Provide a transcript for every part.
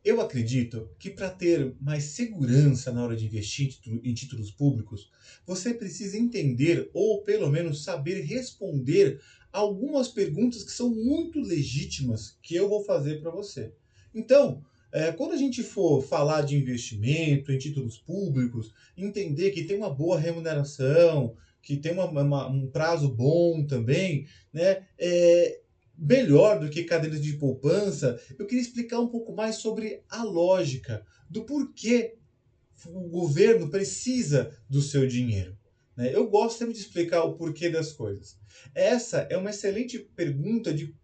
Eu acredito que para ter mais segurança na hora de investir em títulos públicos, você precisa entender ou pelo menos saber responder algumas perguntas que são muito legítimas que eu vou fazer para você. Então, quando a gente for falar de investimento em títulos públicos, entender que tem uma boa remuneração, que tem um prazo bom também, né? Melhor do que cadeiras de poupança, eu queria explicar um pouco mais sobre a lógica do porquê o governo precisa do seu dinheiro. Né? Eu gosto sempre de explicar o porquê das coisas. Essa é uma excelente pergunta de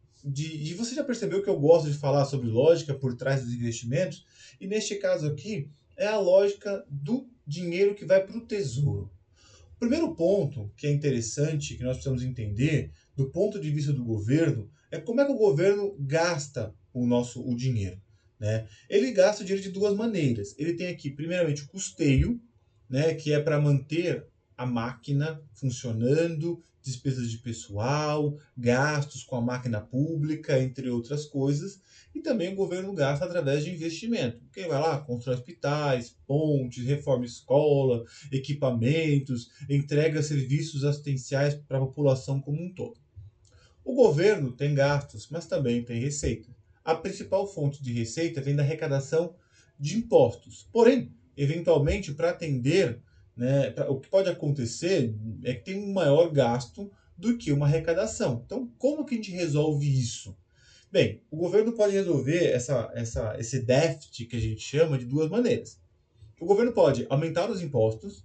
você já percebeu que eu gosto de falar sobre lógica por trás dos investimentos, e neste caso aqui é a lógica do dinheiro que vai para o tesouro. O primeiro ponto que é interessante, que nós precisamos entender, do ponto de vista do governo, é como é que o governo gasta o dinheiro. Né? Ele gasta o dinheiro de duas maneiras. Ele tem aqui, primeiramente, o custeio, né, que é para manter a máquina funcionando, despesas de pessoal, gastos com a máquina pública, entre outras coisas. E também o governo gasta através de investimento. Quem vai lá? Constrói hospitais, pontes, reforma escola, equipamentos, entrega serviços assistenciais para a população como um todo. O governo tem gastos, mas também tem receita. A principal fonte de receita vem da arrecadação de impostos. Porém, eventualmente, para atender, né, o que pode acontecer é que tem um maior gasto do que uma arrecadação. Então, como que a gente resolve isso? Bem, o governo pode resolver esse déficit que a gente chama de duas maneiras. O governo pode aumentar os impostos,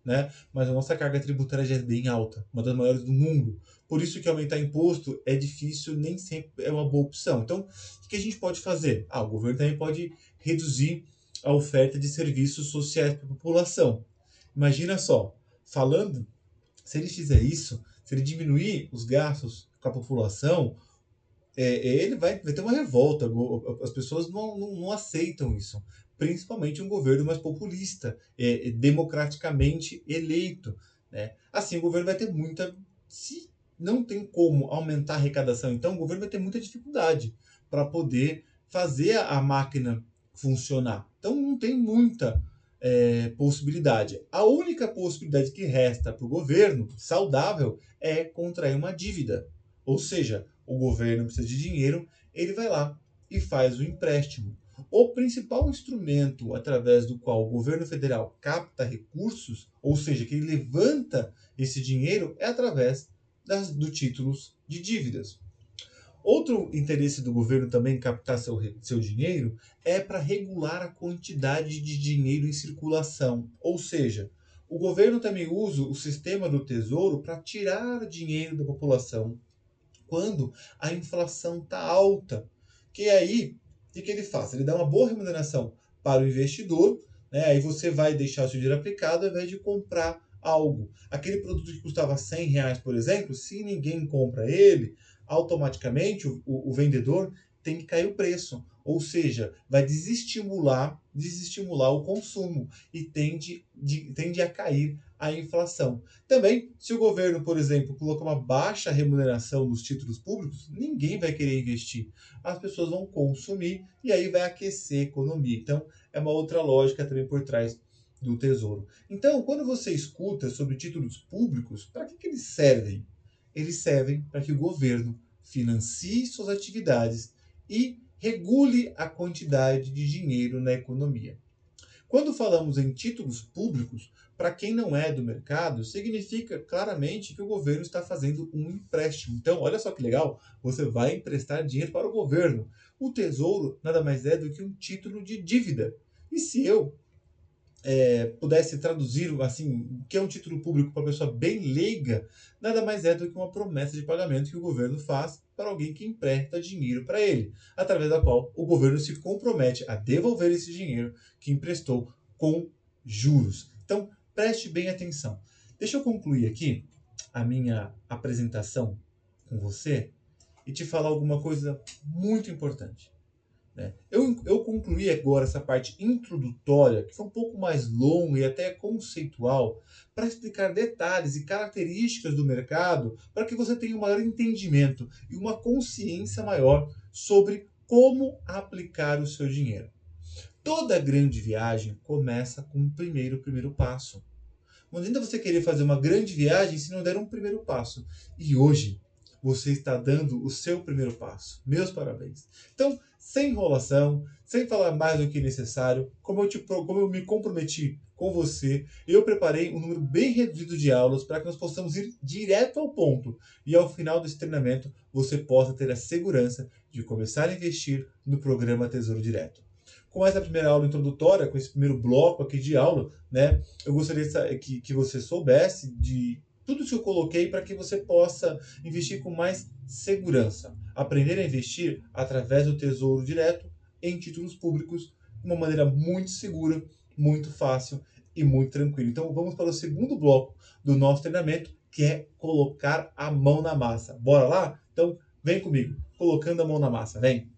né? Mas a nossa carga tributária já é bem alta, uma das maiores do mundo. Por isso que aumentar imposto é difícil, nem sempre é uma boa opção. Então, o que a gente pode fazer? O governo também pode reduzir a oferta de serviços sociais para a população. Imagina só, falando, se ele fizer isso, se ele diminuir os gastos com a população, ele vai ter uma revolta. As pessoas não aceitam isso. Principalmente um governo mais populista, democraticamente eleito. Né? Assim, o governo vai ter muita. Se não tem como aumentar a arrecadação, então o governo vai ter muita dificuldade para poder fazer a máquina funcionar. Então não tem muita possibilidade. A única possibilidade que resta para o governo, saudável, é contrair uma dívida. Ou seja, o governo precisa de dinheiro, ele vai lá e faz o empréstimo. O principal instrumento através do qual o governo federal capta recursos, ou seja, que ele levanta esse dinheiro, é através dos títulos de dívidas. Outro interesse do governo também em captar seu dinheiro é para regular a quantidade de dinheiro em circulação. Ou seja, o governo também usa o sistema do tesouro para tirar dinheiro da população quando a inflação está alta. Que aí, o que ele faz? Ele dá uma boa remuneração para o investidor, né? Aí você vai deixar o seu dinheiro aplicado ao invés de comprar algo. Aquele produto que custava R$ 100, por exemplo, se ninguém compra ele, automaticamente o vendedor tem que cair o preço. Ou seja, vai desestimular o consumo e tende a cair a inflação. Também, se o governo, por exemplo, colocar uma baixa remuneração nos títulos públicos, ninguém vai querer investir. As pessoas vão consumir e aí vai aquecer a economia. Então, é uma outra lógica também por trás do Tesouro. Então, quando você escuta sobre títulos públicos, para que eles servem? Eles servem para que o governo financie suas atividades e regule a quantidade de dinheiro na economia. Quando falamos em títulos públicos, para quem não é do mercado, significa claramente que o governo está fazendo um empréstimo. Então, olha só que legal, você vai emprestar dinheiro para o governo. O tesouro nada mais é do que um título de dívida. E se eu pudesse traduzir assim, o que é um título público para uma pessoa bem leiga, nada mais é do que uma promessa de pagamento que o governo faz para alguém que empresta dinheiro para ele, através da qual o governo se compromete a devolver esse dinheiro que emprestou com juros. Então, preste bem atenção. Deixa eu concluir aqui a minha apresentação com você e te falar alguma coisa muito importante. Né? Eu concluí agora essa parte introdutória, que foi um pouco mais longa e até conceitual, para explicar detalhes e características do mercado, para que você tenha um maior entendimento e uma consciência maior sobre como aplicar o seu dinheiro. Toda grande viagem começa com um primeiro passo. Não adianta você querer fazer uma grande viagem se não der um primeiro passo. E hoje você está dando o seu primeiro passo. Meus parabéns. Então, sem enrolação, sem falar mais do que necessário, como eu me comprometi com você, eu preparei um número bem reduzido de aulas para que nós possamos ir direto ao ponto. E ao final desse treinamento, você possa ter a segurança de começar a investir no programa Tesouro Direto. Com essa primeira aula introdutória, com esse primeiro bloco aqui de aula, né, eu gostaria que você soubesse de tudo isso que eu coloquei para que você possa investir com mais segurança. Aprender a investir através do Tesouro Direto em títulos públicos de uma maneira muito segura, muito fácil e muito tranquila. Então vamos para o segundo bloco do nosso treinamento, que é colocar a mão na massa. Bora lá? Então vem comigo, colocando a mão na massa, vem!